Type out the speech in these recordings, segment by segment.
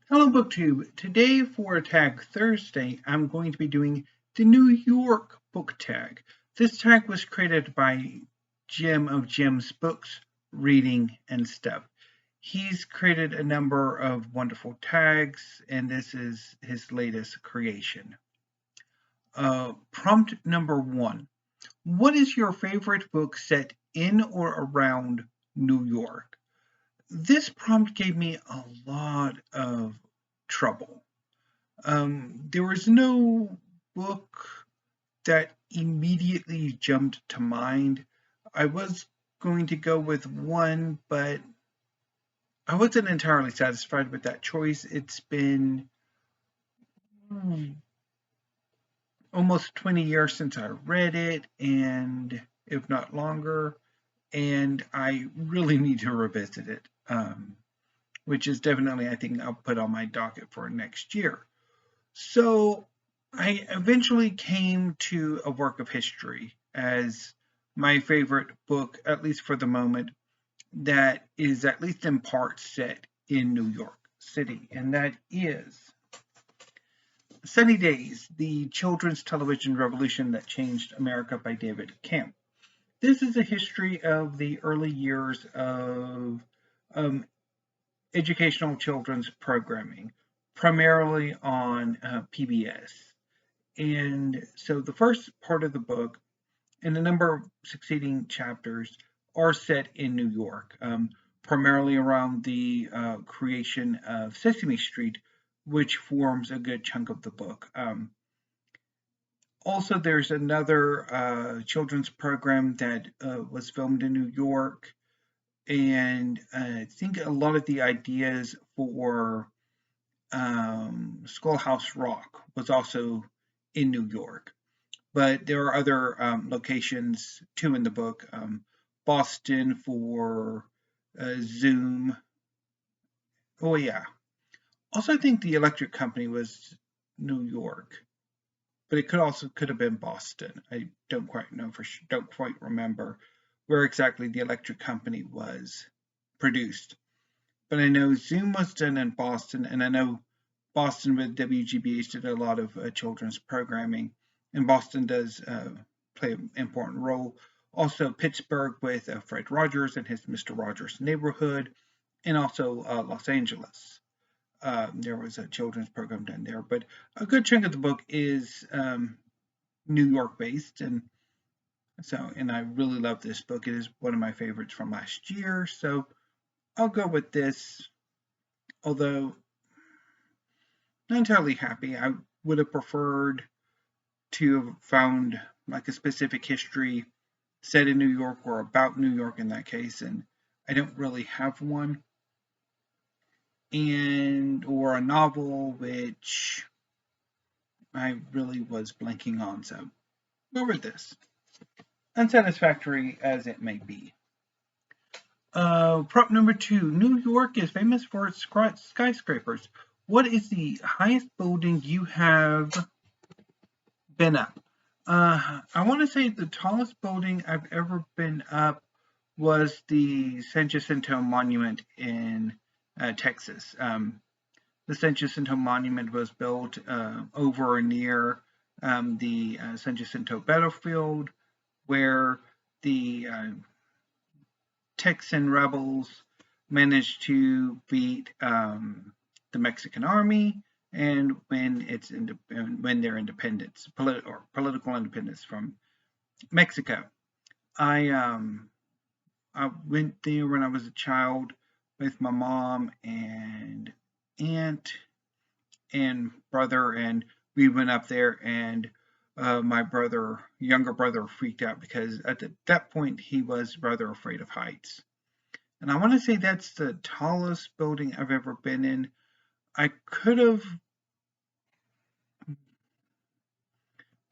Hello BookTube. Today for Tag Thursday, I'm going to be doing the New York book tag. This tag was created by Jim of Jim's Books, Reading, and Stuff. He's created a number of wonderful tags, and this is his latest creation. Prompt number 1. What is your favorite book set in or around New York? This prompt gave me a lot of trouble. There was no book that immediately jumped to mind. I was going to go with one, but I wasn't entirely satisfied with that choice. It's been almost 20 years since I read it, and if not longer, and I really need to revisit it, which is definitely, I think, I'll put on my docket for next year. So I eventually came to a work of history as my favorite book, at least for the moment, that is at least in part set in New York City, and that is Sunny Days, the children's television revolution that changed America by David Kamp. This is a history of the early years of educational children's programming, primarily on PBS. And so the first part of the book and a number of succeeding chapters are set in New York, primarily around the creation of Sesame Street, which forms a good chunk of the book. Also, there's another children's program that was filmed in New York, and I think a lot of the ideas for Schoolhouse Rock was also in New York. But there are other locations too in the book. Boston for Zoom. Oh yeah. Also, I think the electric company was New York, but it could have been Boston. I don't quite know don't quite remember where exactly the electric company was produced. But I know Zoom was done in Boston, and I know Boston with WGBH did a lot of children's programming, and Boston does play an important role. Also, Pittsburgh with Fred Rogers and his Mr. Rogers Neighborhood, and also Los Angeles. There was a children's program done there, but a good chunk of the book is New York based, and I really love this book. It is one of my favorites from last year, so I'll go with this. Although not entirely happy, I would have preferred to have found like a specific history set in New York or about New York in that case, and I don't really have one. Or a novel, which I really was blanking on, so go with this. Unsatisfactory as it may be. Prop number 2. New York is famous for its skyscrapers. What is the highest building you have been up? I want to say the tallest building I've ever been up was the San Jacinto Monument in Texas. The San Jacinto Monument was built over near the San Jacinto battlefield, where the Texan rebels managed to beat the Mexican army and when their independence, political independence from Mexico. I went there when I was a child with my mom and aunt and brother, and we went up there, and my younger brother, freaked out because at that point he was rather afraid of heights. And I want to say that's the tallest building I've ever been in. I could have.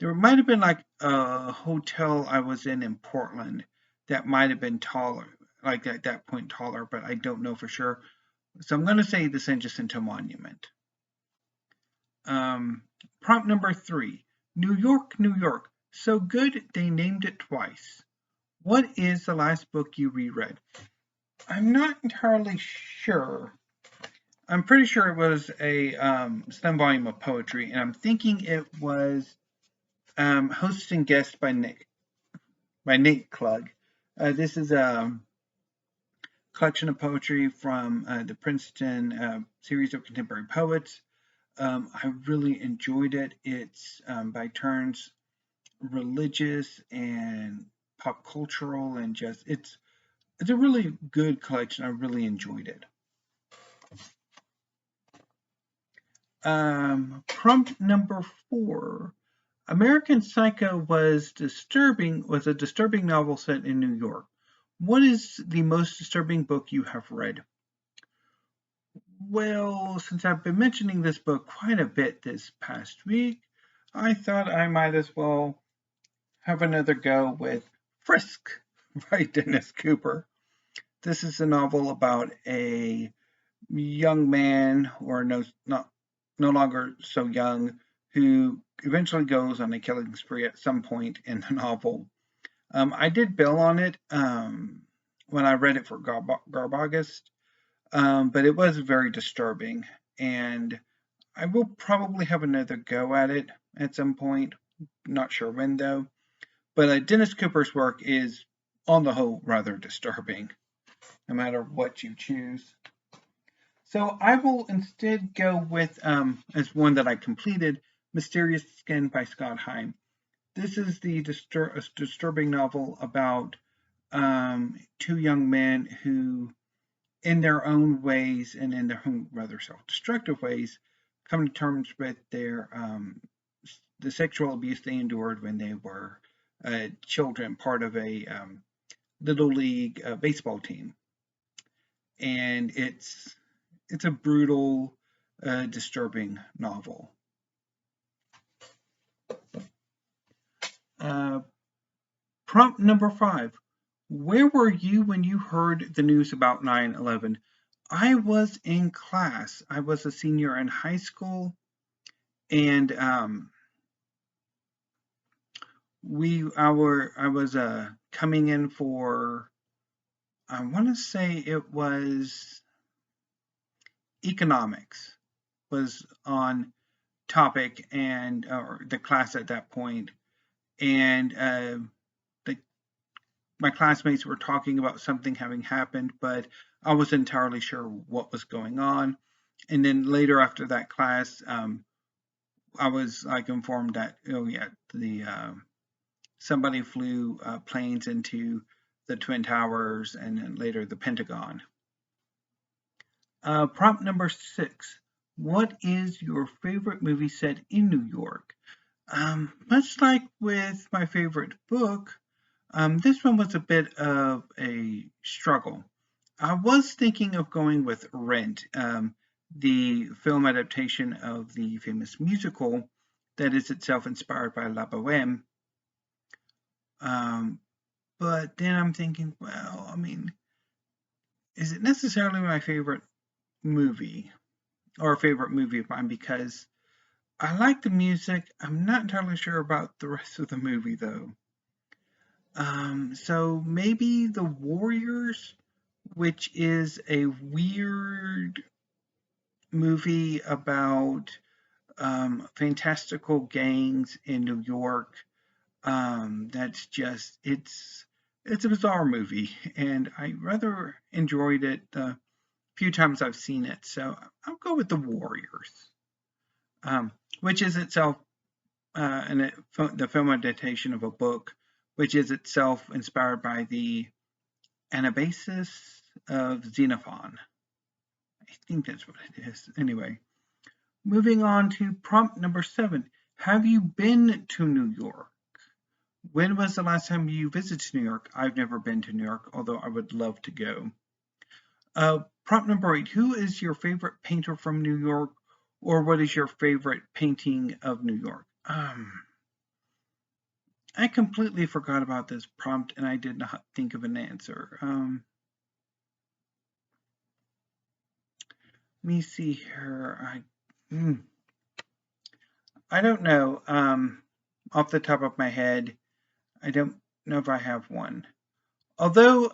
There might have been like a hotel I was in Portland that might have been taller, like at that point taller, but I don't know for sure. So I'm going to say the San Jacinto Monument. Prompt number 3. New York, New York. So good they named it twice. What is the last book you reread? I'm not entirely sure. I'm pretty sure it was a slim volume of poetry, and I'm thinking it was hosted and guest by Nate Klug. This is a collection of poetry from the Princeton series of contemporary poets. I really enjoyed it. It's by turns religious and pop cultural, and just it's a really good collection. I really enjoyed it. Prompt number 4. American Psycho was a disturbing novel set in New York. What is the most disturbing book you have read? Well, since I've been mentioning this book quite a bit this past week, I thought I might as well have another go with Frisk by Dennis Cooper. This is a novel about a young man, or no longer so young, who eventually goes on a killing spree at some point in the novel. I did bail on it when I read it for Garbagast, but it was very disturbing, and I will probably have another go at it at some point. Not sure when though. But Dennis Cooper's work is, on the whole, rather disturbing, no matter what you choose. So I will instead go with, as one that I completed, Mysterious Skin by Scott Heim. This is the disturbing novel about two young men who, in their own ways and in their own rather self-destructive ways, come to terms with the sexual abuse they endured when they were children, part of a little league baseball team, and it's a brutal, disturbing novel. Prompt number 5. Where were you when you heard the news about 9/11? I was in class. I was a senior in high school, and I was coming in for, I want to say it was economics was on topic, and or the class at that point, and my classmates were talking about something having happened, but I wasn't entirely sure what was going on. And then later after that class, I was like informed that, oh yeah, the somebody flew planes into the Twin Towers and then later the Pentagon. Prompt number 6. What is your favorite movie set in New York? Much like with my favorite book, this one was a bit of a struggle. I was thinking of going with Rent, the film adaptation of the famous musical that is itself inspired by La Boheme. But then I'm thinking, well, I mean, is it necessarily my favorite movie or a favorite movie of mine? Because I like the music. I'm not entirely sure about the rest of the movie though. So maybe The Warriors, which is a weird movie about fantastical gangs in New York. That's just it's a bizarre movie, and I rather enjoyed it the few times I've seen it. So I'll go with The Warriors, which is itself the film adaptation of a book, which is itself inspired by the Anabasis of Xenophon. I think that's what it is. Anyway, moving on to prompt number 7. Have you been to New York? When was the last time you visited New York? I've never been to New York, although I would love to go. Prompt number 8. Who is your favorite painter from New York, or what is your favorite painting of New York? I completely forgot about this prompt, and I did not think of an answer. Let me see here. I don't know. Off the top of my head, I don't know if I have one. Although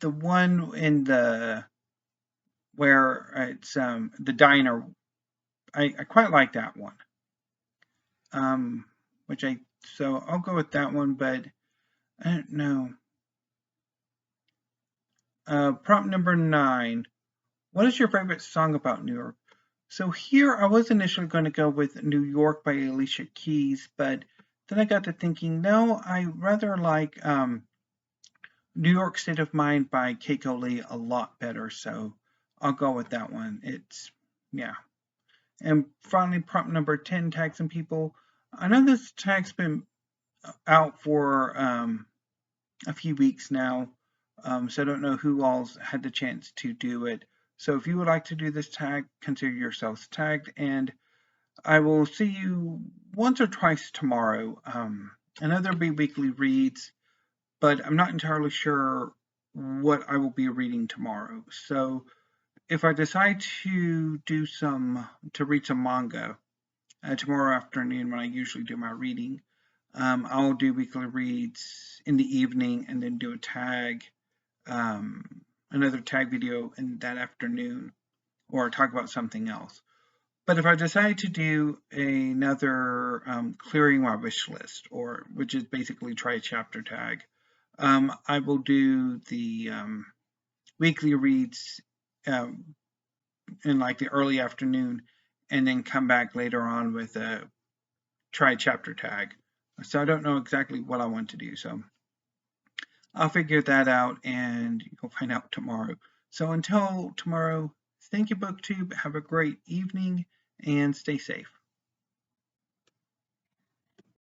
the one in the where it's the diner. I quite like that one. Which so I'll go with that one, but I don't know. Prompt number 9. What is your favorite song about New York? So here I was initially going to go with New York by Alicia Keys, but then I got to thinking, no, I rather like New York State of Mind by Keiko Lee a lot better, so I'll go with that one. Yeah. And finally, prompt number 10, tag some people. I know this tag's been out for a few weeks now, so I don't know who all's had the chance to do it. So if you would like to do this tag, consider yourselves tagged, and I will see you once or twice tomorrow. I know there'll be weekly reads, but I'm not entirely sure what I will be reading tomorrow. So if I decide to read some manga tomorrow afternoon when I usually do my reading, I'll do weekly reads in the evening and then do a tag, another tag video in that afternoon, or talk about something else. But if I decide to do another clearing my wish list, which is basically try a chapter tag, I will do the weekly reads in like the early afternoon, and then come back later on with a try chapter tag. So I don't know exactly what I want to do. So I'll figure that out, and you'll find out tomorrow. So until tomorrow, thank you, BookTube. Have a great evening and stay safe.